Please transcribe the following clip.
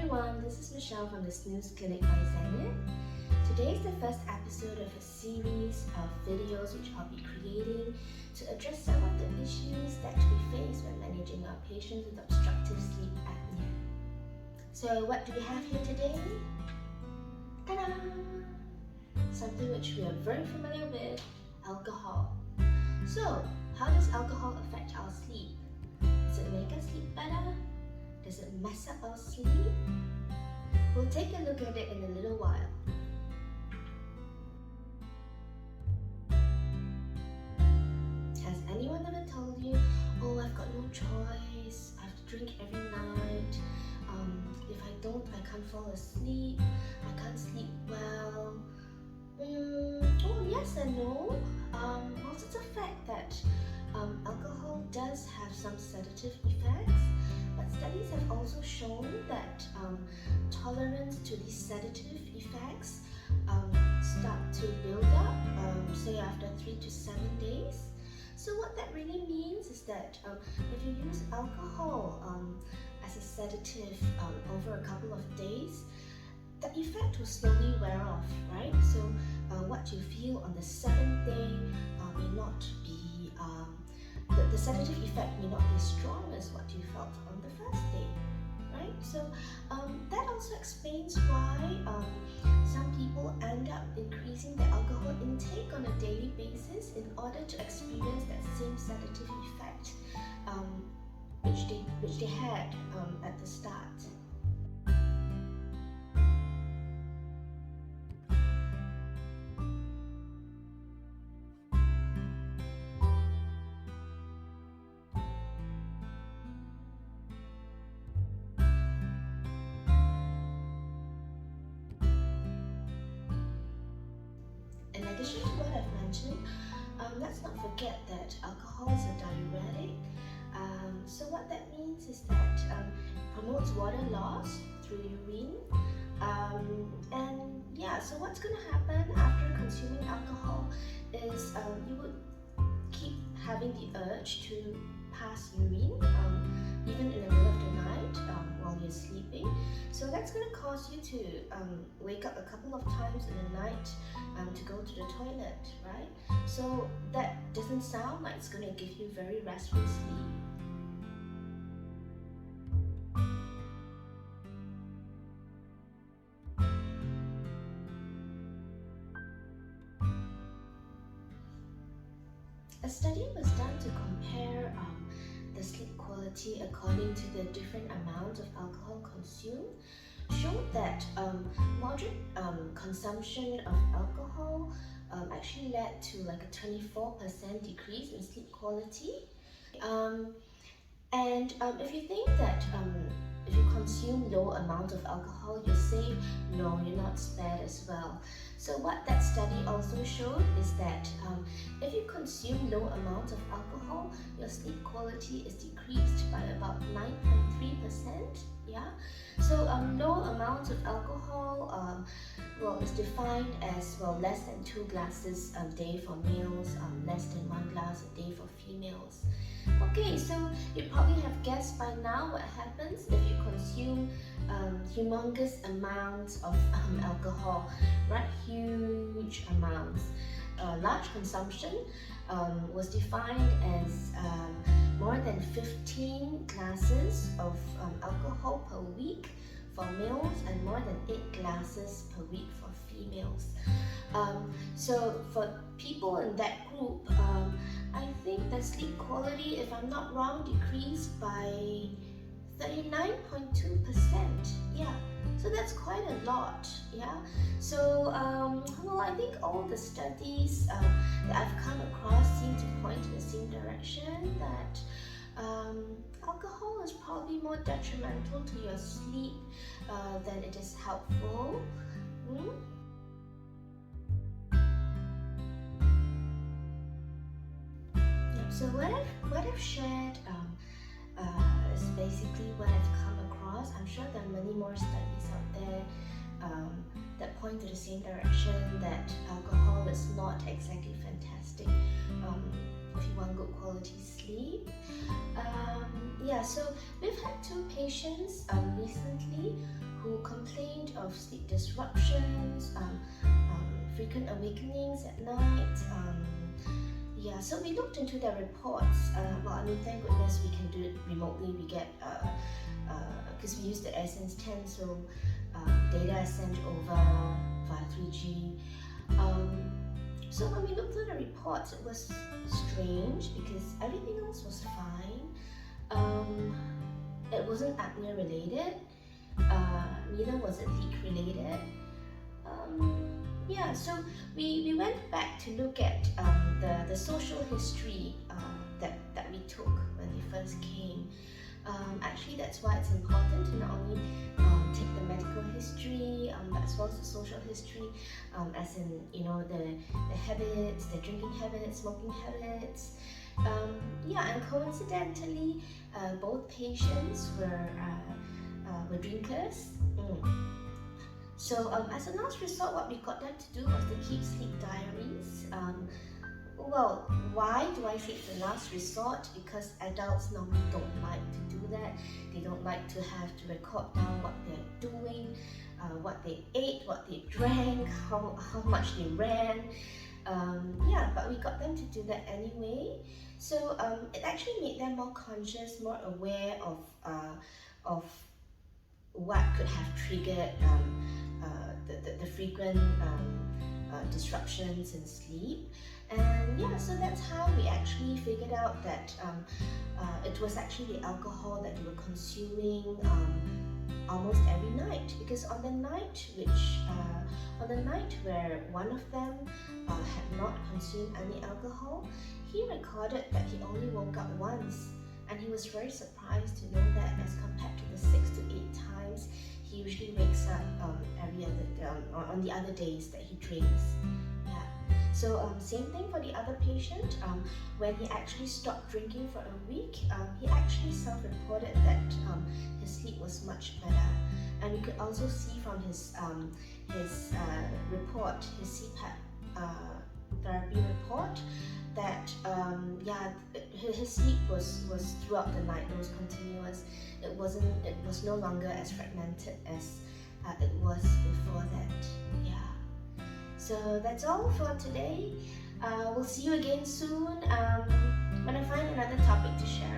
everyone, this is Michelle from the Snooze Clinic by Zenith. Today is the first episode of a series of videos which I'll be creating to address some of the issues that we face when managing our patients with obstructive sleep apnea. So what do we have here today? Ta-da! Something which we are very familiar with, alcohol. So, how does alcohol affect our sleep? Does it make us sleep better? Does it mess up our sleep? We'll take a look at it in a little while. Has anyone ever told you, oh, I've got no choice, I have to drink every night, if I don't, I can't fall asleep, I can't sleep well? Oh, yes and no. Well, it's a fact that alcohol does have some sedative effects, but studies have also shown that tolerance to these sedative effects start to build up, say after 3 to 7 days. So what that really means is that if you use alcohol as a sedative over a couple of days, the effect will slowly wear off, right? So what you feel on the 7th day may not be, the sedative effect may not be as strong as what you felt on the first day, right? So that also explains why some people end up increasing their alcohol intake on a daily basis in order to experience that same sedative effect which they had at the start. In addition to what I've mentioned, let's not forget that alcohol is a diuretic. So what that means is that it promotes water loss through urine. And yeah, so what's going to happen after consuming alcohol is you would keep having the urge to pass urine, even in the middle of the night while you're sleeping. So that's going to cause you to wake up a couple of times in the night to go to the toilet, right? So that doesn't sound like it's going to give you very restful sleep. A study was done to compare the sleep quality according to the different amounts of alcohol consumed, showed that moderate consumption of alcohol actually led to like a 24% decrease in sleep quality. And if you think that if you consume low amount of alcohol, you're safe, no, you're not spared as well. So what that study also showed is that if you consume low amounts of alcohol, your sleep quality is decreased by about 9.3%. Yeah. So low amounts of alcohol, well, is defined as less than 2 glasses a day for males, less than 1 glass a day for females. Okay, so you probably have guessed by now what happens if you consume humongous amounts of alcohol, right? Huge amounts. Large consumption was defined as more than 15 glasses of alcohol per week for males and more than 8 glasses per week for females. So for people in that group, I think the sleep quality, if I'm not wrong, decreased by 39.2%. Yeah, so that's quite a lot. Yeah, so well, I think all the studies that I've come across seem to point in the same direction, that alcohol is probably more detrimental to your sleep than it is helpful. So what I've shared is basically what I've come across. I'm sure there are many more studies out there that point to the same direction, that alcohol is not exactly fantastic if you want good quality sleep. Yeah, yeah, so we've had two patients recently who complained of sleep disruptions, frequent awakenings at night. Yeah, so we looked into their reports. Well, I mean, thank goodness we can do it remotely. We get, because we use the AirSense 10, so data is sent over via 3G. So when we looked through the reports, it was strange because everything else was fine. It wasn't apnea related, neither was it leak related. Yeah, so we went back to look at the social history that we took when they first came. Actually, that's why it's important to not only take the medical history, but as well as the social history, as in, you know, the habits, the drinking habits, smoking habits. Yeah, and coincidentally, both patients were drinkers. So as a last resort, what we got them to do was to keep sleep diaries. Well, why do I say it's a last resort? Because adults normally don't like to do that. They don't like to have to record down what they're doing, what they ate, what they drank, how much they ran. Yeah, but we got them to do that anyway. So it actually made them more conscious, more aware of what could have triggered the frequent disruptions in sleep. And yeah, so that's how we actually figured out that it was actually the alcohol that they were consuming almost every night. Because on the night where one of them had not consumed any alcohol, he recorded that he only woke up once, and he was very surprised to know that as compared to the 6 to 8 times he usually wakes up every other on the other days that he drinks. Yeah. So same thing for the other patient. When he actually stopped drinking for a week, he actually self-reported that his sleep was much better, and we could also see from his report, his CPAP therapy report, that his sleep was throughout the night. It was continuous. It was no longer as fragmented as it was before that. Yeah. So that's all for today. We'll see you again soon when I find another topic to share.